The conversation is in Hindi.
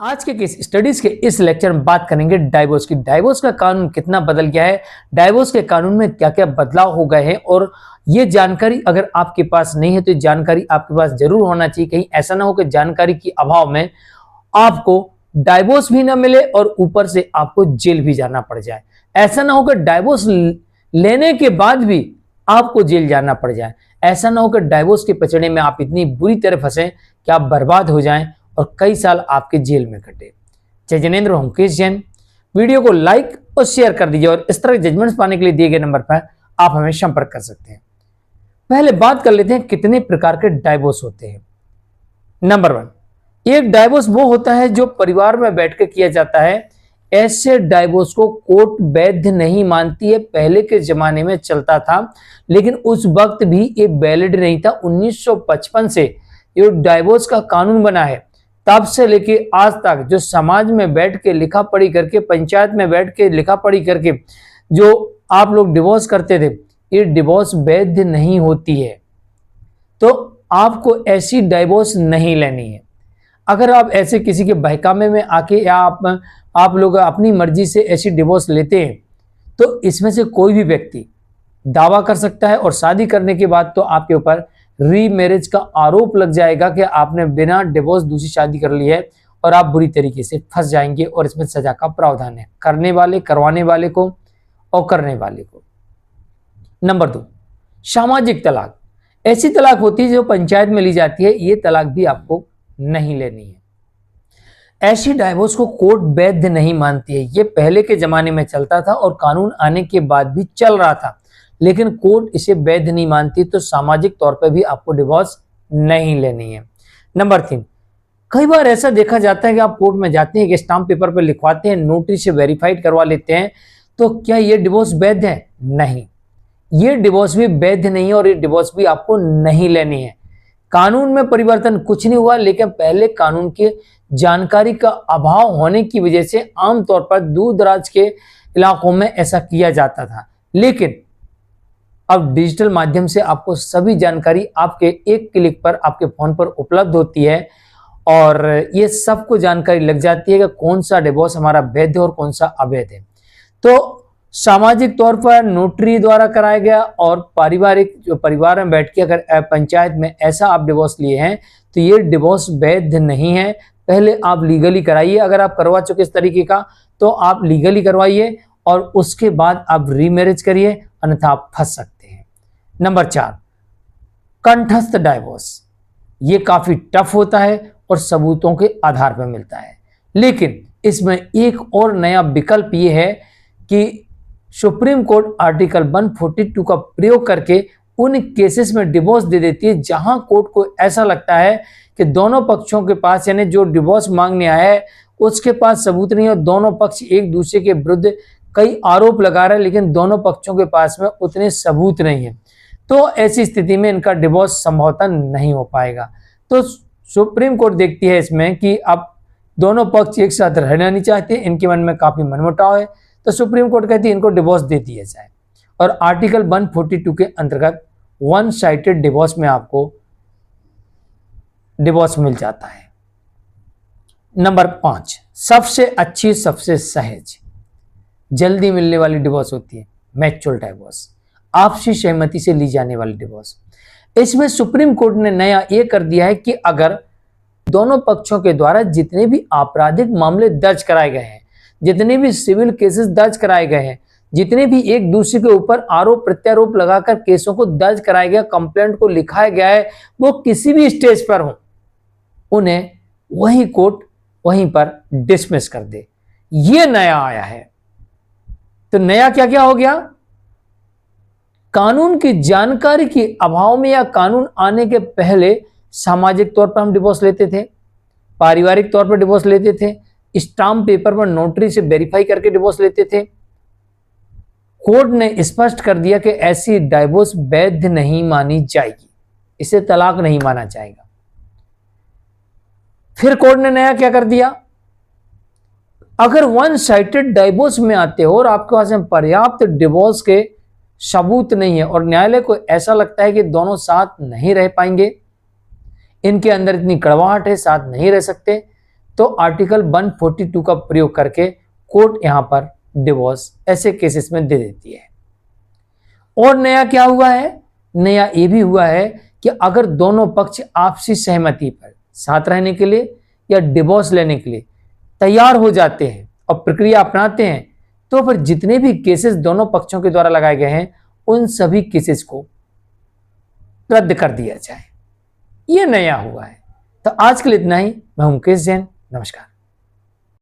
आज के स्टडीज के इस लेक्चर में बात करेंगे डाइवोर्स की। डाइवोर्स का कानून कितना बदल गया है, डाइवोर्स के कानून में क्या क्या बदलाव हो गए हैं, और ये जानकारी अगर आपके पास नहीं है तो ये जानकारी आपके पास जरूर होना चाहिए। कहीं ऐसा ना हो कि जानकारी के अभाव में आपको डाइवोर्स भी ना मिले और ऊपर से आपको जेल भी जाना पड़ जाए। ऐसा ना हो कि डाइवोर्स लेने के बाद भी आपको जेल जाना पड़ जाए। ऐसा ना हो कि डाइवोर्स के पचड़े में आप इतनी बुरी तरह फंसे कि आप बर्बाद हो जाएं और कई साल आपके जेल में कटे। जय जनेन्द्र, मुकेश जैन। वीडियो को लाइक और शेयर कर दीजिए और इस तरह जजमेंट्स पाने के लिए दिए गए नंबर पर आप हमें संपर्क कर सकते हैं। पहले बात कर लेते हैं कितने प्रकार के डाइवोर्स होते हैं। नंबर 1, एक डाइवोर्स वो होता है जो परिवार में बैठकर किया जाता है। ऐसे डाइवोर्स को कोर्ट वैध नहीं मानती है। पहले के जमाने में चलता था, लेकिन उस वक्त भी ये वैलिड नहीं था। 1955 से ये डाइवोर्स का कानून बना है। तब से लेके आज तक जो समाज में बैठ के लिखा पढ़ी करके, पंचायत में बैठ के लिखा पढ़ी करके जो आप लोग डिवोर्स करते थे, ये डिवोर्स वैध नहीं होती है। तो आपको ऐसी डिवोर्स नहीं लेनी है। अगर आप ऐसे किसी के बहकावे में आके या आप लोग अपनी मर्जी से ऐसी डिवोर्स लेते हैं तो इसमें से कोई भी व्यक्ति दावा कर सकता है और शादी करने के बाद तो आपके ऊपर रीमैरिज का आरोप लग जाएगा कि आपने बिना डिवोर्स दूसरी शादी कर ली है और आप बुरी तरीके से फंस जाएंगे और इसमें सजा का प्रावधान है, करने वाले, करवाने वाले को और करने वाले को। नंबर 2, सामाजिक तलाक। ऐसी तलाक होती है जो पंचायत में ली जाती है। ये तलाक भी आपको नहीं लेनी है। ऐसी डाइवोर्स को कोर्ट वैध नहीं मानती है। ये पहले के जमाने में चलता था और कानून आने के बाद भी चल रहा था, लेकिन कोर्ट इसे वैध नहीं मानती, तो सामाजिक तौर पर भी आपको डिवोर्स नहीं लेनी है। नंबर 3, कई बार ऐसा देखा जाता है कि आप कोर्ट में जाते हैं, कि स्टाम्प पेपर पर लिखवाते हैं, नोटरी से वेरीफाइड करवा लेते हैं, तो क्या ये डिवोर्स वैध है? नहीं, ये डिवोर्स भी वैध नहीं है और ये डिवोर्स भी आपको नहीं लेनी है। कानून में परिवर्तन कुछ नहीं हुआ, लेकिन पहले कानून की जानकारी का अभाव होने की वजह से आमतौर पर दूर दराज के इलाकों में ऐसा किया जाता था। लेकिन अब डिजिटल माध्यम से आपको सभी जानकारी आपके एक क्लिक पर आपके फोन पर उपलब्ध होती है और ये सबको जानकारी लग जाती है कि कौन सा डिवोर्स हमारा वैध है और कौन सा अवैध है। तो सामाजिक तौर पर नोटरी द्वारा कराया गया और पारिवारिक जो परिवार में बैठ के अगर पंचायत में ऐसा आप डिवोर्स लिए हैं तो ये डिवोर्स वैध नहीं है। पहले आप लीगली कराइए। अगर आप करवा चुके इस तरीके का तो आप लीगली करवाइए और उसके बाद आप रीमैरिज करिए, अन्यथा आप फंस सकते हैं। नंबर 4, कंठस्थ डाइवोर्स। ये काफी टफ होता है और सबूतों के आधार पर मिलता है, लेकिन इसमें एक और नया विकल्प ये है कि सुप्रीम कोर्ट आर्टिकल 142 का प्रयोग करके उन केसेस में डिवोर्स दे देती है जहां कोर्ट को ऐसा लगता है कि दोनों पक्षों के पास, यानी जो डिवोर्स मांगने आया है उसके पास सबूत नहीं है और दोनों पक्ष एक दूसरे के विरुद्ध कई आरोप लगा रहे हैं, लेकिन दोनों पक्षों के पास में उतने सबूत नहीं है। तो ऐसी स्थिति में इनका डिवोर्स संभवतः नहीं हो पाएगा। तो सुप्रीम कोर्ट देखती है इसमें कि अब दोनों पक्ष एक साथ रहना नहीं चाहते, इनके मन में काफी मनमुटाव है, तो सुप्रीम कोर्ट कहती है इनको डिवोर्स दे दिया जाए और आर्टिकल 142 के अंतर्गत वन साइडेड डिवोर्स में आपको डिवोर्स मिल जाता है। नंबर 5, सबसे अच्छी, सबसे सहज, जल्दी मिलने वाली डिवोर्स होती है मैच्योर डिवोर्स, आपसी सहमति से ली जाने वाली डिवोर्स। इसमें सुप्रीम कोर्ट ने नया ये कर दिया है कि अगर दोनों पक्षों के द्वारा जितने भी आपराधिक मामले दर्ज कराए गए हैं, जितने भी सिविल केसेस दर्ज कराए गए हैं, जितने भी एक दूसरे के ऊपर आरोप प्रत्यारोप लगाकर केसों को दर्ज कराया गया, कंप्लेंट को लिखाया गया है, वो किसी भी स्टेज पर हो, उन्हें वही कोर्ट वहीं पर डिसमिस कर दे। ये नया आया है। तो नया क्या क्या हो गया? कानून की जानकारी के अभाव में या कानून आने के पहले सामाजिक तौर पर हम डिवोर्स लेते थे, पारिवारिक तौर पर डिवोर्स लेते थे, स्टाम्प पेपर पर नोटरी से वेरीफाई करके डिवोर्स लेते थे। कोर्ट ने स्पष्ट कर दिया कि ऐसी डिवोर्स वैध नहीं मानी जाएगी, इसे तलाक नहीं माना जाएगा। फिर कोर्ट ने नया क्या कर दिया? अगर वन साइडेड डिवोर्स में आते हो और आपके पास में पर्याप्त डिवोर्स के सबूत नहीं है और न्यायालय को ऐसा लगता है कि दोनों साथ नहीं रह पाएंगे, इनके अंदर इतनी कड़वाहट है, साथ नहीं रह सकते, तो आर्टिकल 142 का प्रयोग करके कोर्ट यहां पर डिवोर्स ऐसे केसेस में दे देती है। और नया क्या हुआ है? नया ये भी हुआ है कि अगर दोनों पक्ष आपसी सहमति पर साथ रहने के लिए या डिवोर्स लेने के लिए तैयार हो जाते हैं और प्रक्रिया अपनाते हैं, तो फिर जितने भी केसेस दोनों पक्षों के द्वारा लगाए गए हैं उन सभी केसेस को रद्द कर दिया जाए। यह नया हुआ है। तो आज के लिए इतना ही। मैं हूं मुकेश जैन। नमस्कार।